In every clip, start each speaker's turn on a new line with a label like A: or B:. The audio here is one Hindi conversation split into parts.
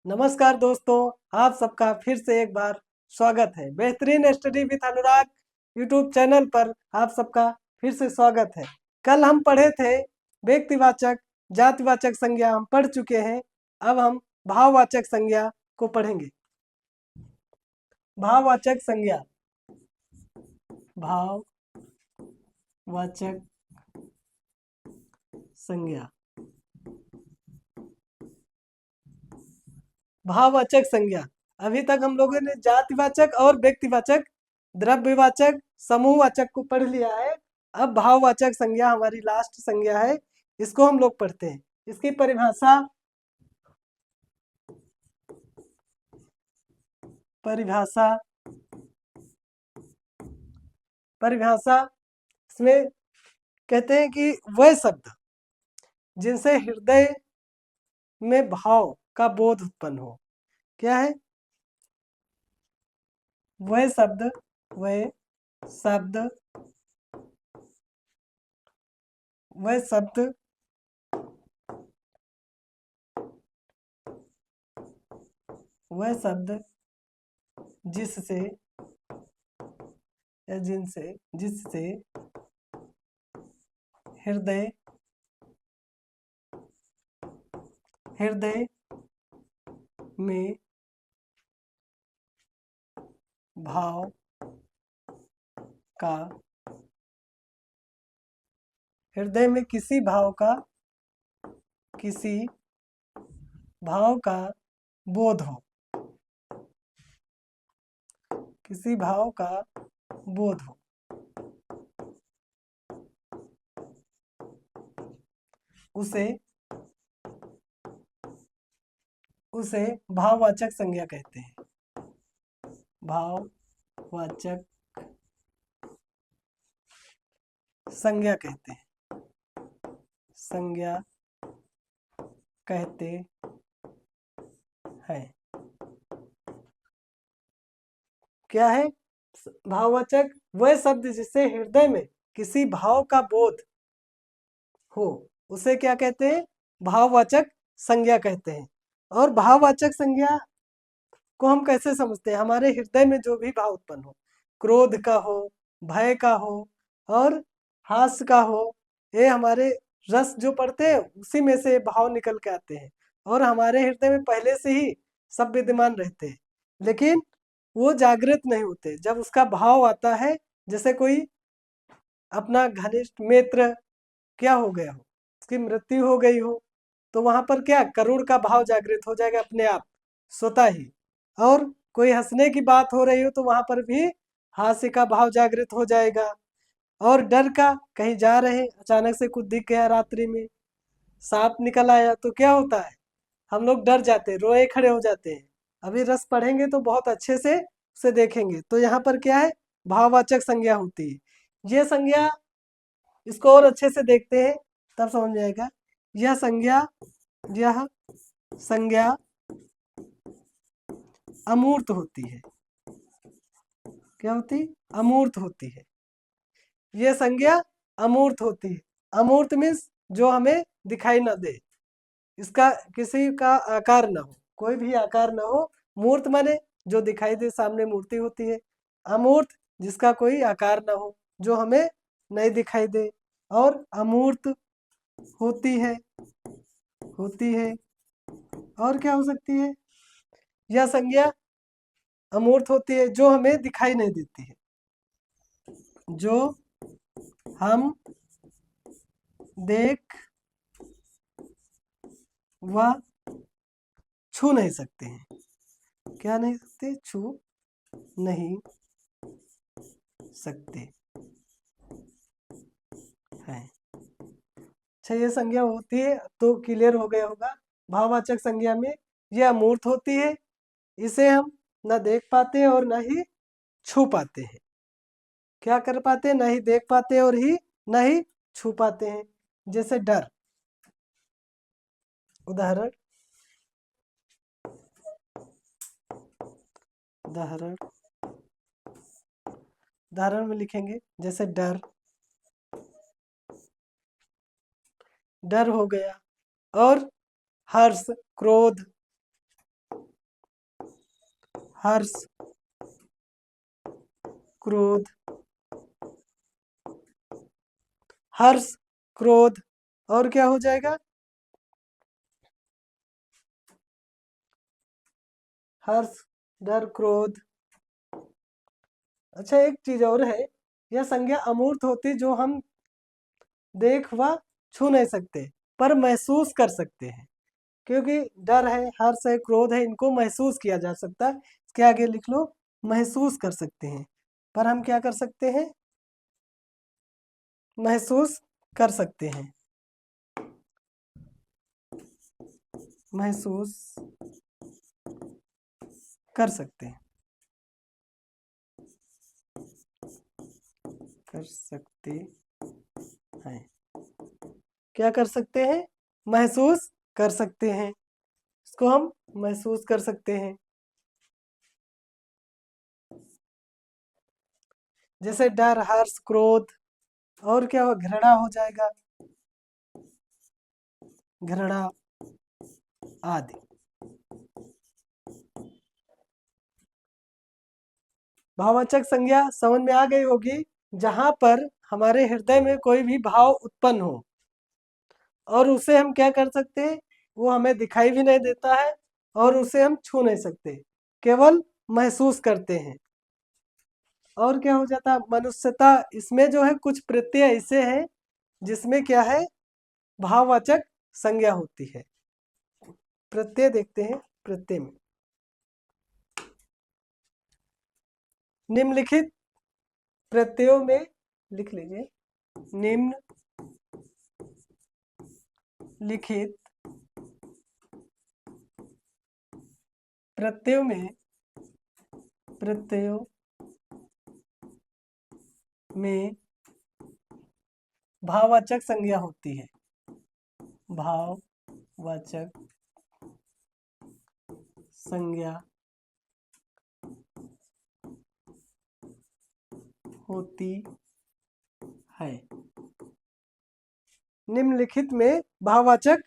A: नमस्कार दोस्तों, आप सबका फिर से एक बार स्वागत है। बेहतरीन study with Anurag YouTube channel पर आप सबका फिर से स्वागत है। कल हम पढ़े थे व्यक्तिवाचक, जातिवाचक संज्ञा हम पढ़ चुके हैं। अब हम भाववाचक संज्ञा को पढ़ेंगे। भाववाचक संज्ञा, भाववाचक संज्ञा, भाववाचक संज्ञा। अभी तक हम लोगों ने जातिवाचक और व्यक्तिवाचक, द्रव्यवाचक, समूहवाचक को पढ़ लिया है। अब भाववाचक संज्ञा हमारी लास्ट संज्ञा है, इसको हम लोग पढ़ते हैं। इसकी परिभाषा इसमें कहते हैं कि वह शब्द जिनसे हृदय में भाव का बोध उत्पन्न हो। क्या है? वह शब्द वह शब्द जिससे या जिससे हृदय में भाव का, हृदय में किसी भाव का बोध हो, किसी भाव का बोध हो, उसे भाववाचक संज्ञा कहते हैं। भाववाचक संज्ञा कहते हैं। क्या है भाववाचक? वह शब्द जिससे हृदय में किसी भाव का बोध हो, उसे क्या कहते हैं? भाववाचक संज्ञा कहते हैं। और भाववाचक संज्ञा को हम कैसे समझते हैं? हमारे हृदय में जो भी भाव उत्पन्न हो, क्रोध का हो, भय का हो और हास्य का हो, ये हमारे रस जो पढ़ते हैं उसी में से भाव निकल के आते हैं और हमारे हृदय में पहले से ही सब विद्यमान रहते हैं, लेकिन वो जागृत नहीं होते। जब उसका भाव आता है, जैसे कोई अपना घनिष्ठ मित्र क्या हो गया हो, उसकी मृत्यु हो गई हो, तो वहां पर क्या करुण का भाव जागृत हो जाएगा अपने आप स्वतः ही। और कोई हंसने की बात हो रही हो तो वहां पर भी हास्य का भाव जागृत हो जाएगा। और डर का, कहीं जा रहे अचानक से कुछ दिख गया, रात्रि में सांप निकल आया तो क्या होता है? हम लोग डर जाते हैं, रोए खड़े हो जाते हैं। अभी रस पढ़ेंगे तो बहुत अच्छे से उसे देखेंगे। तो यहाँ पर क्या है? भाववाचक संज्ञा होती है। ये संज्ञा, इसको और अच्छे से देखते हैं तब समझ में आएगा। यह संज्ञा अमूर्त होती है। क्या होती? अमूर्त होती है। यह संज्ञा अमूर्त होती है। अमूर्त मीन्स जो हमें दिखाई ना दे, इसका किसी का आकार ना हो, कोई भी आकार ना हो। मूर्त माने जो दिखाई दे, सामने मूर्ति होती है। अमूर्त जिसका कोई आकार ना हो, जो हमें नहीं दिखाई दे। और अमूर्त होती है और क्या हो सकती है? यह संज्ञा अमूर्त होती है जो हमें दिखाई नहीं देती है, जो हम देख व छू नहीं सकते हैं। क्या नहीं सकते? छू नहीं सकते हैं। अच्छा, ये संज्ञा होती है तो क्लियर हो गया होगा। भाववाचक संज्ञा में यह अमूर्त होती है, इसे हम न देख पाते और न ही छू पाते हैं। क्या कर पाते हैं? न ही देख पाते और ही न ही छू पाते हैं। जैसे डर, उदाहरण में लिखेंगे। जैसे डर हो गया। और हर्ष, क्रोध, हर्ष, क्रोध, हर्ष, क्रोध, और क्या हो जाएगा? हर्ष, डर, क्रोध। अच्छा, एक चीज और है, यह संज्ञा अमूर्त होती जो हम देख व छू नहीं सकते पर महसूस कर सकते हैं, क्योंकि डर है, हर्ष है, क्रोध है, इनको महसूस किया जा सकता है। इसके आगे लिख लो, महसूस कर सकते हैं, पर हम क्या कर सकते हैं? महसूस कर सकते हैं, महसूस कर सकते हैं, कर सकते हैं। क्या कर सकते हैं? महसूस कर सकते हैं, इसको हम महसूस कर सकते हैं। जैसे डर, हर्ष, क्रोध, और क्या हो? घृणा हो जाएगा, घृणा आदि। भाववाचक संज्ञा समझ में आ गई होगी, जहां पर हमारे हृदय में कोई भी भाव उत्पन्न हो और उसे हम क्या कर सकते हैं? वो हमें दिखाई भी नहीं देता है और उसे हम छू नहीं सकते, केवल महसूस करते हैं। और क्या हो जाता है? मनुष्यता, इसमें जो है कुछ प्रत्यय ऐसे हैं जिसमें क्या है? भाववाचक संज्ञा होती है। प्रत्यय देखते हैं, प्रत्यय में निम्नलिखित प्रत्ययों में लिख लीजिए, निम्नलिखित प्रत्ययों में भाववाचक संज्ञा होती है, भाववाचक संज्ञा होती है। निम्नलिखित में भाववाचक,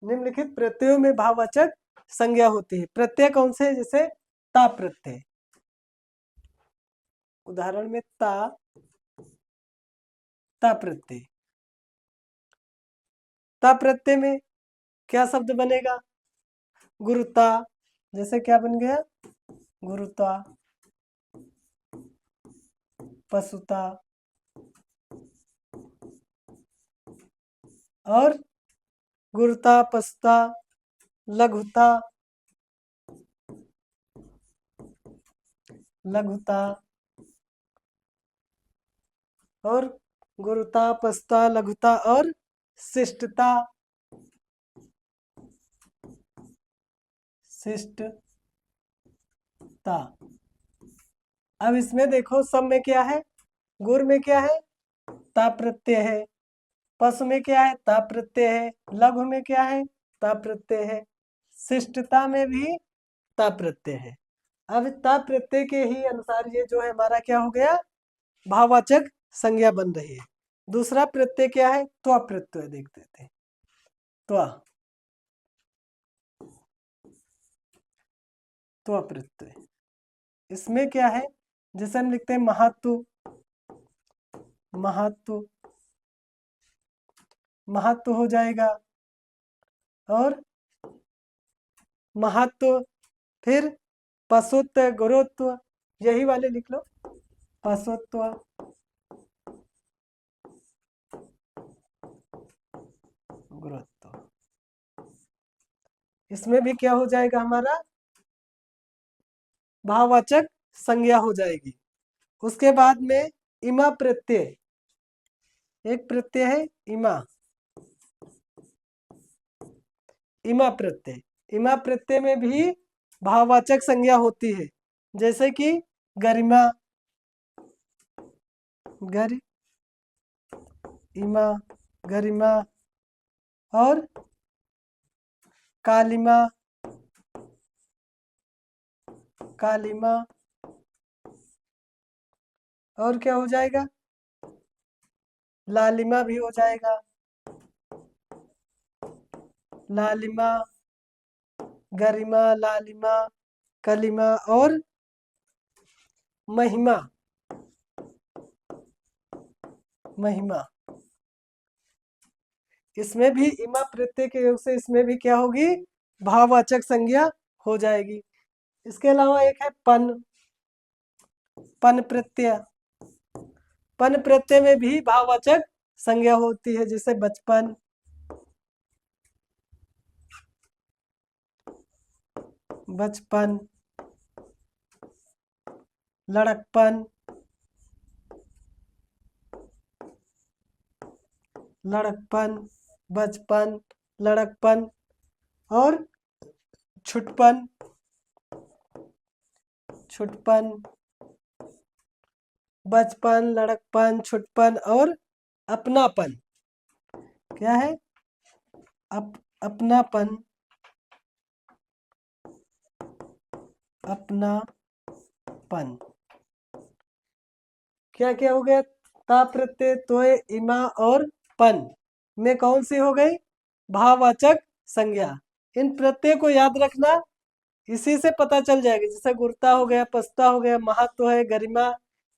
A: निम्नलिखित प्रत्ययों में भाववाचक संज्ञा होती है। प्रत्यय कौन से है? जैसे ता प्रत्यय, उदाहरण में ता, ता प्रत्यय। ता प्रत्यय में क्या शब्द बनेगा? गुरुता। जैसे क्या बन गया? गुरुता, पशुता, और गुरुता, पशुता, लघुता, लघुता, और गुरुता, पशुता, लघुता, और शिष्टता, शिष्टता। अब इसमें देखो, सब में क्या है? गुर में क्या है? ता प्रत्यय है। पशु में क्या है? ता प्रत्यय है। लघु में क्या है? ता प्रत्यय है। शिष्टता में भी ता प्रत्यय है। अब ता प्रत्यय के ही अनुसार ये जो है हमारा क्या हो गया? भाववाचक संज्ञा बन रही है। दूसरा प्रत्यय क्या है? त्वा प्रत्यय देख देते हैं। त्वा, त्वा प्रत्यय, इसमें क्या है? जैसे हम लिखते हैं महत्व, महत्व, महत्व हो जाएगा, और महत्व, फिर पशुत्व, गुरुत्व, यही वाले लिख लो, पशुत्व, गुरुत्व। इसमें भी क्या हो जाएगा हमारा? भाववाचक संज्ञा हो जाएगी। उसके बाद में इमा प्रत्यय, एक प्रत्यय है इमा, इमा प्रत्यय। इमा प्रत्यय में भी भाववाचक संज्ञा होती है, जैसे कि गरिमा, गरि, इमा, गरिमा, और कालिमा, कालिमा, और क्या हो जाएगा? लालिमा भी हो जाएगा, लालिमा, गरिमा, लालिमा, कलिमा और महिमा। महिमा, इसमें भी इमा प्रत्यय के योग से इसमें भी क्या होगी, भाववाचक संज्ञा हो जाएगी। इसके अलावा एक है पन। पन प्रत्यय। पन प्रत्यय में भी भाववाचक संज्ञा होती है, जैसे बचपन, बचपन, लड़कपन, लड़कपन, बचपन, लड़कपन और छुटपन, छुटपन, बचपन, लड़कपन, छुटपन और अपनापन। क्या है, अपनापन, अपनापन। क्या क्या हो गया, ता प्रत्यय, तोय, इमा और पन में कौन सी हो गई, भाववाचक संज्ञा। इन प्रत्यय को याद रखना, इसी से पता चल जाएगा। जैसे गुरता हो गया, पस्ता हो गया, महत्व है, गरिमा,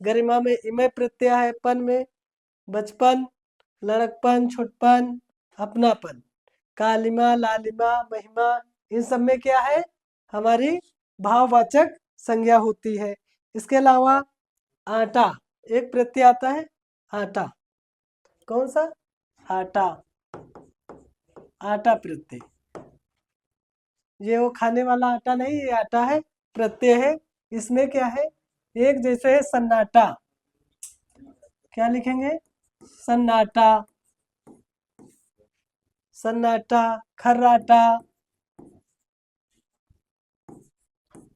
A: गरिमा में इमय प्रत्यय है, पन में बचपन, लड़कपन, छुटपन, अपनापन, कालिमा, लालिमा, महिमा, इन सब में क्या है, हमारी भाववाचक संज्ञा होती है। इसके अलावा आटा, एक प्रत्यय आता है आटा, कौन सा, आटा, आटा प्रत्यय। ये वो खाने वाला आटा नहीं, ये आटा है, प्रत्यय है। इसमें क्या है, एक जैसे है सन्नाटा, क्या लिखेंगे, सन्नाटा, सन्नाटा, खर्राटा,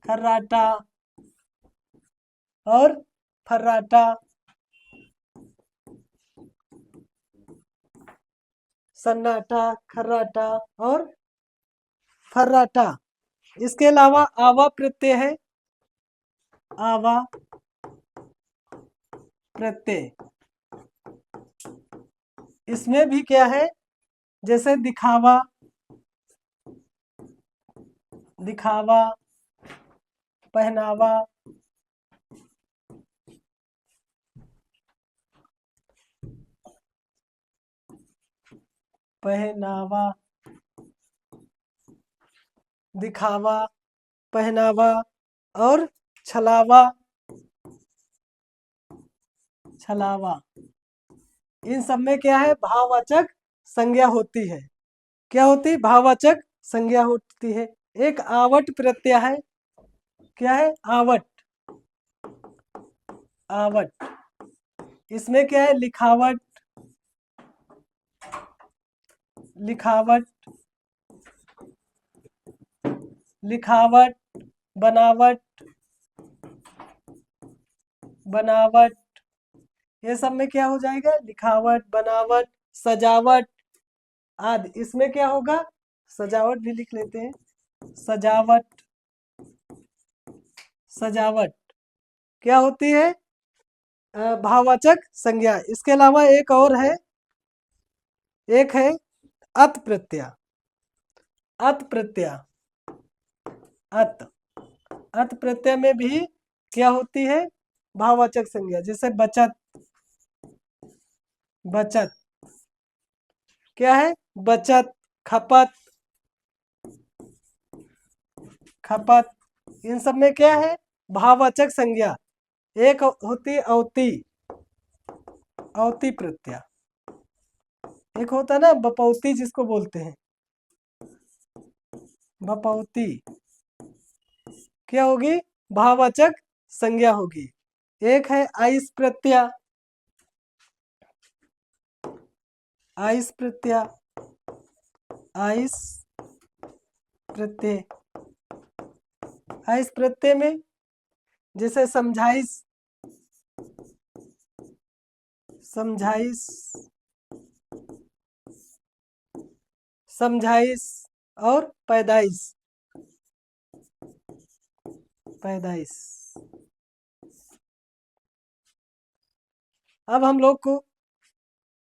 A: खर्राटा और फर्राटा, सन्नाटा, खर्राटा और फर्राटा। इसके अलावा आवा प्रत्यय है, आवा प्रत्यय। इसमें भी क्या है, जैसे दिखावा, दिखावा, पहनावा, पहनावा, दिखावा, पहनावा और छलावा, छलावा। इन सब में क्या है, भाववाचक संज्ञा होती है। क्या होती, भाववाचक संज्ञा होती है। एक आवट प्रत्यय है, क्या है, आवट, आवट। इसमें क्या है, लिखावट, लिखावट, लिखावट, बनावट, बनावट, ये सब में क्या हो जाएगा, लिखावट, बनावट, सजावट आदि। इसमें क्या होगा, सजावट भी लिख लेते हैं, सजावट, सजावट क्या होती है, भाववाचक संज्ञा। इसके अलावा एक और है, एक है अत प्रत्यय। अत प्रत्यय, अत, अत प्रत्यय में भी क्या होती है, भाववाचक संज्ञा। जैसे बचत, बचत क्या है, बचत, खपत, खपत, इन सब में क्या है, भाववाचक संज्ञा। एक होती अवती, अवती प्रत्यय। एक होता है ना बपौती, जिसको बोलते हैं बपौती, क्या होगी, भाववाचक संज्ञा होगी। एक है आइस प्रत्यय, आइस प्रत्यय, आइस प्रत्यय। आइस प्रत्यय में जैसे समझाइश, समझाइश, समझाइश और पैदाइश, पैदाइश। अब हम लोग को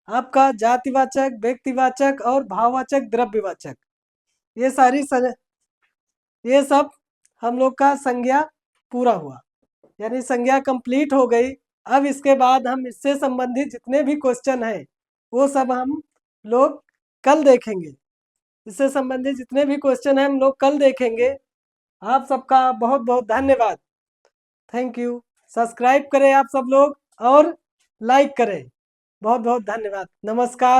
A: आपका जातिवाचक, व्यक्तिवाचक और भाववाचक, द्रव्यवाचक, ये सारी ये सब हम लोग का संज्ञा पूरा हुआ, यानी संज्ञा कंप्लीट हो गई। अब इसके बाद हम इससे संबंधित जितने भी क्वेश्चन हैं वो सब हम लोग कल देखेंगे। इससे संबंधित जितने भी क्वेश्चन हैं हम लोग कल देखेंगे। आप सबका बहुत बहुत धन्यवाद। Thank you. सब्सक्राइब करें आप सब लोग और लाइक करें। बहुत बहुत धन्यवाद। नमस्कार।